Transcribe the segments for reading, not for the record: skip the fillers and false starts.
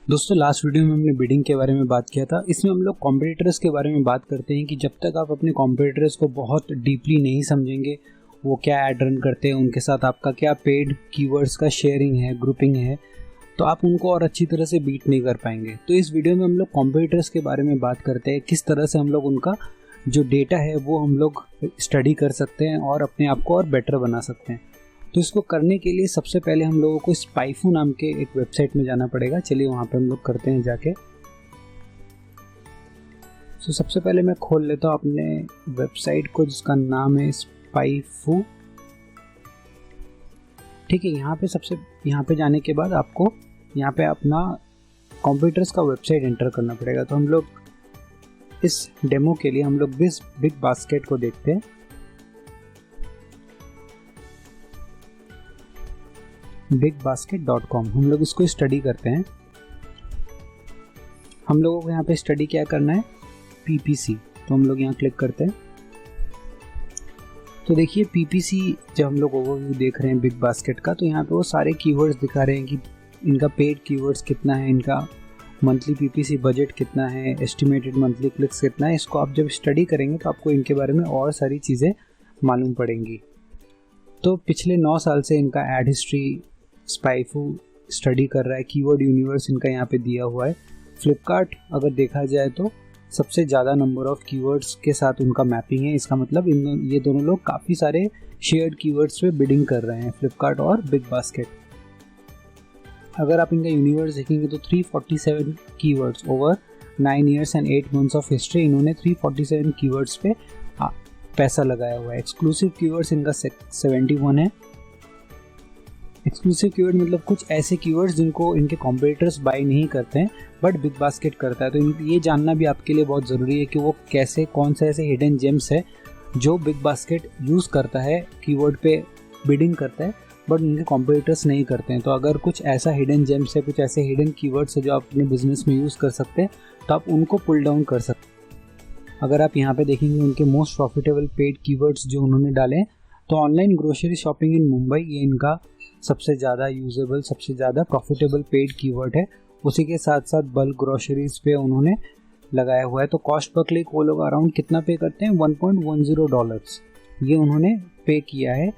दोस्तों last video में हमने बिडिंग के बारे में बात किया था। इसमें हम लोग कॉम्पिटिटर्स के बारे में बात करते हैं कि जब तक आप अपने कॉम्पिटिटर्स को बहुत डीपली नहीं समझेंगे, वो क्या ऐड रन करते हैं, उनके साथ आपका क्या पेड कीवर्ड्स का शेयरिंग है, ग्रुपिंग है, तो आप उनको और अच्छी तरह से बीट नहीं कर पाएंगे। तो इस वीडियो में हम लोग कॉम्पिटिटर्स के बारे में बात करते हैं, किस तरह से हम लोग उनका जो डेटा है वो हम लोग स्टडी कर सकते हैं और अपने आप को और बेटर बना सकते हैं। तो इसको करने के लिए सबसे पहले हम लोगों को स्पाइफू नाम के एक वेबसाइट में जाना पड़ेगा। चलिए वहाँ पे हम लोग करते हैं जाके। तो सबसे पहले मैं खोल लेता हूँ अपने वेबसाइट को जिसका नाम है स्पाइफू। ठीक है, यहाँ पे जाने के बाद आपको यहाँ पे अपना कंप्यूटर्स का वेबसाइट एंटर करना पड़ेगा। तो हम लोग इस डेमो के लिए हम लोग बिग बास्केट को देखते हैं। bigbasket.com हम लोग इसको स्टडी करते हैं। हम लोगों को यहाँ पे स्टडी क्या करना है, PPC। तो हम लोग यहाँ क्लिक करते हैं। तो देखिए PPC जब हम लोग ओवरव्यू देख रहे हैं बिग बास्केट का, तो यहाँ पे वो सारे कीवर्ड्स दिखा रहे हैं कि इनका पेड कीवर्ड्स कितना है, इनका मंथली PPC बजट कितना है, एस्टिमेटेड मंथली क्लिक्स कितना है। इसको आप जब स्टडी करेंगे तो आपको इनके बारे में और सारी चीज़ें मालूम पड़ेंगी। तो पिछले 9 साल से इनका एड हिस्ट्री स्पाइफू स्टडी कर रहा है। कीवर्ड यूनिवर्स इनका यहाँ पे दिया हुआ है। फ्लिपकार्ट अगर देखा जाए तो सबसे ज़्यादा नंबर ऑफ कीवर्ड्स के साथ उनका मैपिंग है। इसका मतलब ये दोनों लोग काफ़ी सारे शेयर्ड कीवर्ड्स पे बिडिंग कर रहे हैं, फ्लिपकार्ट और बिग बास्केट। अगर आप इनका यूनिवर्स देखेंगे तो 347 keywords over 9 years and 8 months of history, इन्होंने 347 कीवर्ड्स पे पैसा लगाया हुआ है। एक्सक्लूसिव कीवर्ड्स इनका 71 है। एक्सक्लूसिव कीवर्ड मतलब कुछ ऐसे कीवर्ड्स जिनको इनके कॉम्पिटिटर्स बाय नहीं करते हैं बट बिग बास्केट करता है। तो ये जानना भी आपके लिए बहुत ज़रूरी है कि वो कैसे, कौन से ऐसे हिडन जेम्स है जो बिग बास्केट यूज़ करता है, कीवर्ड पे बिडिंग करता है बट उनके कॉम्पिटिटर्स नहीं करते हैं। तो अगर कुछ ऐसा हिडन जेम्स है, कुछ ऐसे हिडन कीवर्ड्स है जो आप अपने बिजनेस में यूज़ कर सकते हैं, तो आप उनको पुल डाउन कर सकते हैं। अगर आप यहाँ पे देखेंगे उनके मोस्ट प्रॉफिटेबल पेड कीवर्ड्स जो उन्होंने डाले हैं, तो ऑनलाइन ग्रोसरी शॉपिंग इन मुंबई, ये इनका सबसे ज़्यादा यूजेबल, सबसे ज़्यादा प्रॉफिटेबल पेड कीवर्ड है। उसी के साथ साथ बल्क ग्रोसरीज पे उन्होंने लगाया हुआ है। तो कॉस्ट पर क्लिक वो लोग अराउंड कितना पे करते हैं, $1.10 ये उन्होंने पे किया है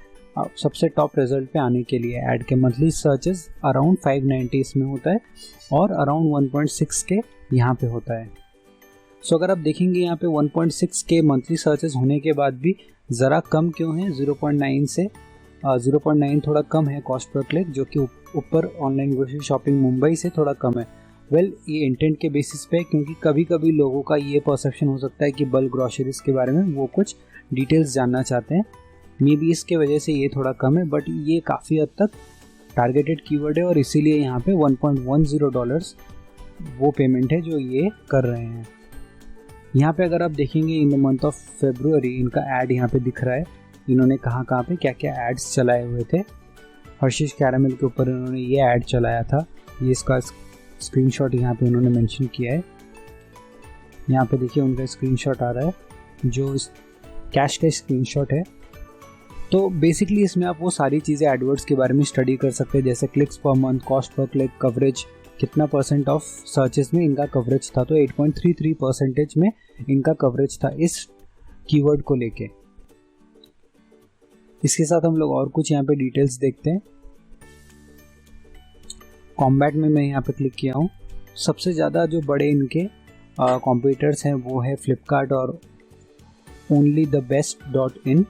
सबसे टॉप रिजल्ट पे आने के लिए। ऐड के मंथली सर्चेस अराउंड 590 इसमें होता है और अराउंड 1.6 के यहाँ पे होता है। सो अगर आप देखेंगे यहाँ पे 1.6 के मंथली सर्चेस होने के बाद भी ज़रा कम क्यों है, 0.9 से 0.9 थोड़ा कम है कॉस्ट पर क्लिक, जो कि ऊपर ऑनलाइन ग्रोसरी शॉपिंग मुंबई से थोड़ा कम है। ये इंटेंट के बेसिस पे, क्योंकि कभी कभी लोगों का ये परसेप्शन हो सकता है कि बल्क ग्रोसरीज के बारे में वो कुछ डिटेल्स जानना चाहते हैं, मे बी इसके वजह से ये थोड़ा कम है। बट ये काफ़ी हद तक टारगेटेड कीवर्ड है और इसीलिए यहाँ पे $1.10 वो पेमेंट है जो ये कर रहे हैं। यहाँ पे अगर आप देखेंगे in the month of February इनका ऐड यहाँ पे दिख रहा है। इन्होंने कहाँ पे क्या क्या एड्स चलाए हुए थे। हर्शीज कैरामल के ऊपर इन्होंने ये ऐड चलाया था, ये इसका स्क्रीनशॉट यहाँ पे उन्होंने मेंशन किया है। यहाँ पे देखिए उनका स्क्रीनशॉट आ रहा है जो कैश का स्क्रीनशॉट है। तो बेसिकली इसमें आप वो सारी चीज़ें एडवर्ड्स के बारे में स्टडी कर सकते हैं, जैसे clicks per month, cost per click, coverage, कितना % ऑफ सर्चेस में इनका कवरेज था। तो 8.33% में इनका कवरेज था इस कीवर्ड को लेके। इसके साथ हम लोग और कुछ यहाँ पे डिटेल्स देखते हैं। कॉम्बैट में मैं यहाँ पे क्लिक किया हूँ। सबसे ज़्यादा जो बड़े इनके कॉम्पिटिटर्स हैं वो है फ्लिपकार्ट और onlythebest.in।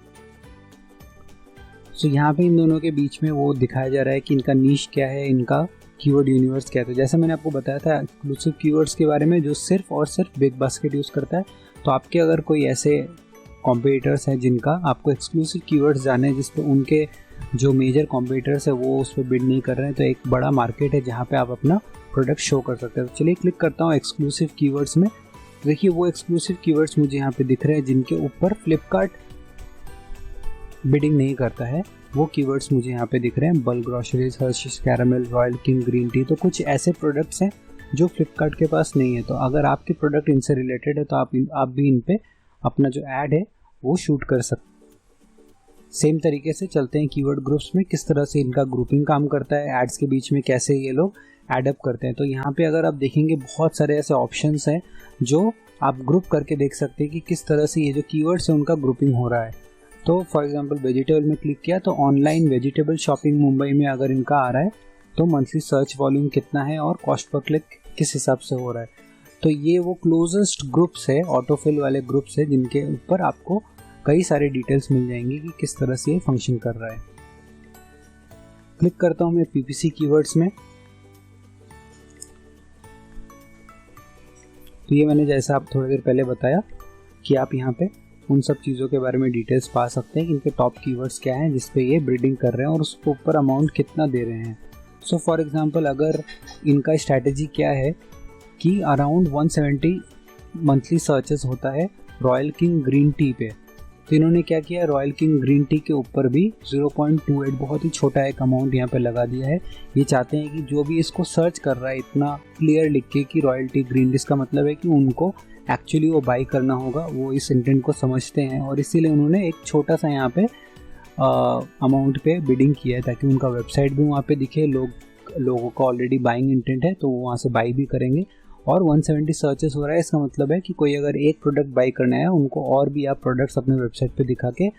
सो यहाँ पे इन दोनों के बीच में वो दिखाया जा रहा है कि इनका नीश क्या है, इनका कीवर्ड यूनिवर्स क्या है। तो जैसे मैंने आपको बताया था एक्सक्लूसिव कीवर्ड्स के बारे में जो सिर्फ और सिर्फ बिग बास्केट यूज़ करता है। तो आपके अगर कोई ऐसे कॉम्पिटिटर्स हैं जिनका आपको एक्सक्लूसिव कीवर्ड्स जाने हैं, जिस पे उनके जो मेजर कॉम्पिटिटर्स है वो उस पर बिड नहीं कर रहे हैं, तो एक बड़ा मार्केट है जहाँ पे आप अपना प्रोडक्ट शो कर सकते हैं। तो चलिए क्लिक करता हूँ एक्सक्लूसिव कीवर्ड्स में। देखिए वो एक्सक्लूसिव कीवर्ड्स मुझे यहाँ पे दिख रहे हैं जिनके ऊपर फ्लिपकार्ट बिडिंग नहीं करता है, वो कीवर्ड्स मुझे यहाँ पे दिख रहे हैं। Bulk groceries, Hershey's caramel, royal king green tea. तो कुछ ऐसे प्रोडक्ट्स हैं जो फ्लिपकार्ट के पास नहीं है। तो अगर आपके प्रोडक्ट इनसे रिलेटेड है तो आप भी इन पे अपना जो ऐड है वो शूट कर सकते। सेम तरीके से चलते हैं कीवर्ड ग्रुप्स में, किस तरह से इनका ग्रुपिंग काम करता है, एड्स के बीच में कैसे ये लोग एडअप करते हैं। तो यहाँ पे अगर आप देखेंगे बहुत सारे ऐसे ऑप्शंस हैं जो आप ग्रुप करके देख सकते हैं कि किस तरह से ये जो कीवर्ड्स है उनका ग्रुपिंग हो रहा है। तो फॉर एग्जांपल वेजिटेबल में क्लिक किया तो ऑनलाइन वेजिटेबल शॉपिंग मुंबई में अगर इनका आ रहा है तो मंथली सर्च वॉल्यूम कितना है और कॉस्ट पर क्लिक किस हिसाब से हो रहा है। तो ये वो क्लोजेस्ट ग्रुप्स है, ऑटोफिल वाले ग्रुप्स है, जिनके ऊपर आपको कई सारे डिटेल्स मिल जाएंगे कि किस तरह से ये फंक्शन कर रहा है। क्लिक करता हूँ मैं PPC कीवर्ड्स में। तो ये मैंने जैसा आप थोड़ी देर पहले बताया कि आप यहाँ पे उन सब चीज़ों के बारे में डिटेल्स पा सकते हैं कि इनके टॉप कीवर्ड्स क्या हैं जिस पे ये बिल्डिंग कर रहे हैं और उसके ऊपर अमाउंट कितना दे रहे हैं। सो फॉर एग्जांपल अगर इनका स्ट्रैटेजी क्या है कि अराउंड 170 मंथली सर्चेस होता है रॉयल किंग ग्रीन टी पे, तो इन्होंने क्या किया, रॉयल किंग ग्रीन टी के ऊपर भी 0.28 बहुत ही छोटा एक अमाउंट यहाँ पे लगा दिया है। ये चाहते हैं कि जो भी इसको सर्च कर रहा है इतना क्लियर लिख के कि रॉयल टी ग्रीन टी, इसका मतलब है कि उनको एक्चुअली वो बाई करना होगा, वो इस इंटेंट को समझते हैं और इसीलिए उन्होंने एक छोटा सा यहाँ पे अमाउंट पे बिडिंग किया है ताकि उनका वेबसाइट भी वहाँ पे दिखे, लोगों का ऑलरेडी बाइंग इंटेंट है तो वो वहाँ से बाई भी करेंगे। और 170 सर्चेस हो रहा है, इसका मतलब है कि कोई अगर एक प्रोडक्ट बाई करना है उनको और भी आप प्रोडक्ट्स अपने वेबसाइट पे दिखा के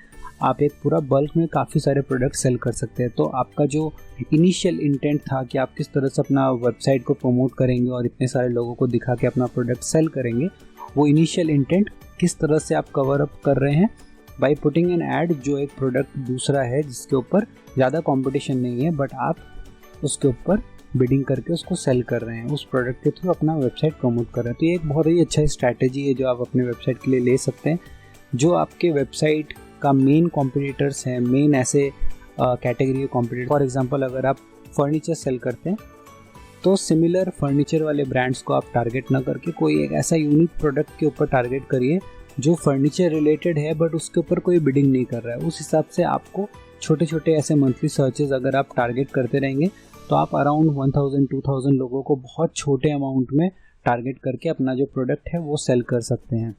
आप एक पूरा बल्क में काफ़ी सारे प्रोडक्ट सेल कर सकते हैं। तो आपका जो इनिशियल इंटेंट था कि आप किस तरह से अपना वेबसाइट को प्रमोट करेंगे और इतने सारे लोगों को दिखा के अपना प्रोडक्ट सेल करेंगे, वो इनिशियल इंटेंट किस तरह से आप कवर अप कर रहे हैं बाई पुटिंग एन ऐड, जो एक प्रोडक्ट दूसरा है जिसके ऊपर ज़्यादा कॉम्पिटिशन नहीं है बट आप उसके ऊपर बिडिंग करके उसको सेल कर रहे हैं, उस प्रोडक्ट के थ्रू अपना वेबसाइट प्रमोट कर रहे हैं। तो ये एक बहुत ही अच्छा स्ट्रैटेजी है जो आप अपने वेबसाइट के लिए ले सकते हैं। जो आपके वेबसाइट का मेन कॉम्पिटिटर्स हैं, मेन ऐसे कैटेगरी के कॉम्पिटिटर, फॉर एग्जांपल अगर आप फर्नीचर सेल करते हैं तो सिमिलर फर्नीचर वाले ब्रांड्स को आप टारगेट ना करके कोई एक ऐसा यूनिक प्रोडक्ट के ऊपर टारगेट करिए जो फर्नीचर रिलेटेड है बट उसके ऊपर कोई बिडिंग नहीं कर रहा है। उस हिसाब से आपको छोटे छोटे ऐसे मंथली सर्चेस अगर आप टारगेट करते रहेंगे तो आप अराउंड 1000-2000 लोगों को बहुत छोटे अमाउंट में टारगेट करके अपना जो प्रोडक्ट है वो सेल कर सकते हैं।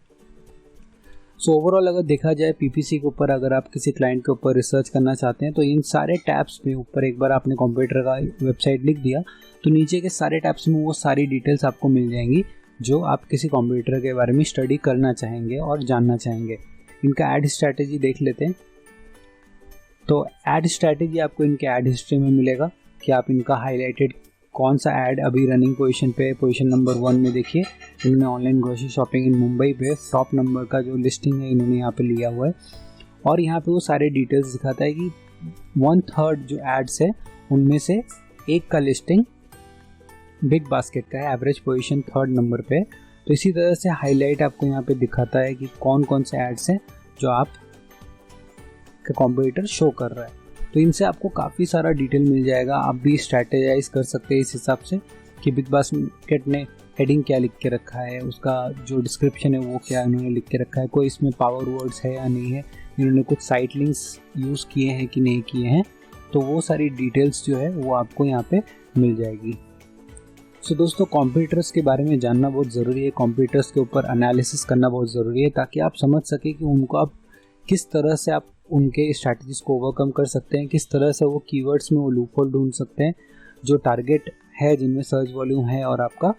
सो ओवरऑल अगर देखा जाए PPC के ऊपर अगर आप किसी क्लाइंट के ऊपर रिसर्च करना चाहते हैं तो इन सारे टैब्स में ऊपर एक बार आपने कंप्यूटर का वेबसाइट लिख दिया तो नीचे के सारे टैब्स में वो सारी डिटेल्स आपको मिल जाएंगी जो आप किसी कंप्यूटर के बारे में स्टडी करना चाहेंगे और जानना चाहेंगे। इनका ऐड स्ट्रैटेजी देख लेते हैं। तो ऐड स्ट्रैटेजी आपको इनके ऐड हिस्ट्री में मिलेगा कि आप इनका हाईलाइटेड कौन सा ऐड अभी रनिंग पोजीशन पे, पोजीशन नंबर 1 में देखिए इन्होंने ऑनलाइन ग्रोसरी शॉपिंग इन मुंबई पे टॉप नंबर का जो लिस्टिंग है इन्होंने यहाँ पे लिया हुआ है और यहाँ पे वो सारे डिटेल्स दिखाता है कि 1/3 जो एड्स है उनमें से एक का लिस्टिंग बिग बास्केट का है, एवरेज पोजीशन 3rd नंबर पे। तो इसी तरह से हाईलाइट आपको यहाँ पे दिखाता है कि कौन कौन से एड्स हैं जो आप का कॉम्पिटिटर शो कर रहा है। तो इनसे आपको काफ़ी सारा डिटेल मिल जाएगा, आप भी स्ट्रैटेजाइज कर सकते हैं इस हिसाब से कि बिग बास्केट ने हेडिंग क्या लिख के रखा है, उसका जो डिस्क्रिप्शन है वो क्या इन्होंने लिख के रखा है, कोई इसमें पावर वर्ड्स है या नहीं है, इन्होंने कुछ साइट लिंक्स यूज़ किए हैं कि नहीं किए हैं, तो वो सारी डिटेल्स जो है वो आपको यहाँ पे मिल जाएगी। सो दोस्तों कॉम्पिटिटर्स के बारे में जानना बहुत ज़रूरी है, कॉम्पिटिटर्स के ऊपर एनालिसिस करना बहुत ज़रूरी है ताकि आप समझ सकें कि उनको आप किस तरह से आप उनके स्ट्रैटेजीज को ओवरकम कर सकते हैं, किस तरह से वो कीवर्ड्स में वो लूपहोल ढूंढ सकते हैं जो टारगेट है जिनमें सर्च वॉल्यूम है और आपका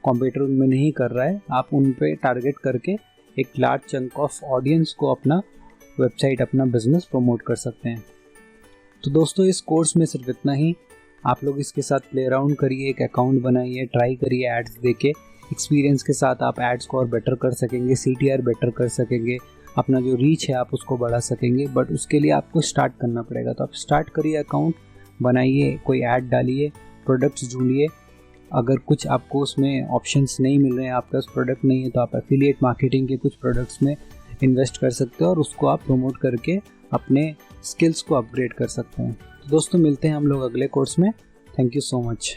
कॉम्पिटिटर उनमें नहीं कर रहा है, आप उन पे टारगेट करके एक लार्ज चंक ऑफ ऑडियंस को अपना वेबसाइट, अपना बिजनेस प्रमोट कर सकते हैं। तो दोस्तों इस कोर्स में सिर्फ इतना ही। आप लोग इसके साथ प्ले अराउंड करिए, एक अकाउंट बनाइए, ट्राई करिए एड्स देके, एक्सपीरियंस के साथ आप एड्स को और बेटर कर सकेंगे, CTR बेटर कर सकेंगे, अपना जो रीच है आप उसको बढ़ा सकेंगे, बट उसके लिए आपको स्टार्ट करना पड़ेगा। तो आप स्टार्ट करिए, अकाउंट बनाइए, कोई ऐड डालिए, प्रोडक्ट्स ढूंढिए, अगर कुछ आपको उसमें ऑप्शंस नहीं मिल रहे हैं, आपके पास प्रोडक्ट नहीं है तो आप एफिलिएट मार्केटिंग के कुछ प्रोडक्ट्स में इन्वेस्ट कर सकते हो और उसको आप प्रमोट करके अपने स्किल्स को अपग्रेड कर सकते हैं। तो दोस्तों मिलते हैं हम लोग अगले कोर्स में। Thank you so much.